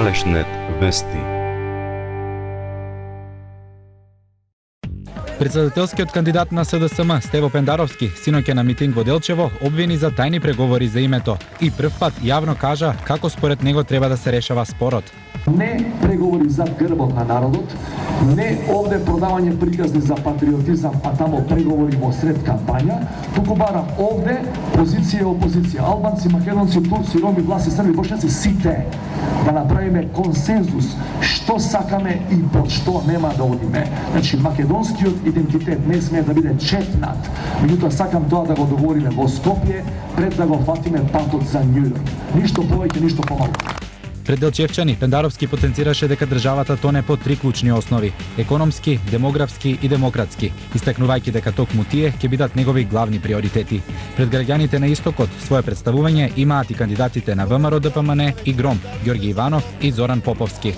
Алешнет вести. Председателскиот кандидат на СДСМ Стево Пендаровски синоќа на митинг во Делчево обвини за тајни преговори за името и прв пат јавно кажа како според него треба да се решава спорот. Не преговори за грбот на народот, не овде продавање приказни за патриотизам, а тамо преговори во сред кампања, туку барам овде позиција и опозиција, албанци, македонци, турци, роми, власти, срби, бошњаци, сите да направиме консензус што сакаме и под што нема да одиме. Значи, македонскиот идентитет не смее да биде четнат, меѓутоа сакам тоа да го договориме во Скопје пред да го фатиме патот за Њујорк. Ништо повеќе, ништо помалку. Пред Делчевчани, Пендаровски потенцираше дека државата тоне по три клучни основи – економски, демографски и демократски, истакнувајќи дека токму тие ќе бидат негови главни приоритети. Пред граѓаните на Истокот свое представување имаат и кандидатите на ВМРО ДПМН и ГРОМ, Ѓорги Иванов и Зоран Поповски.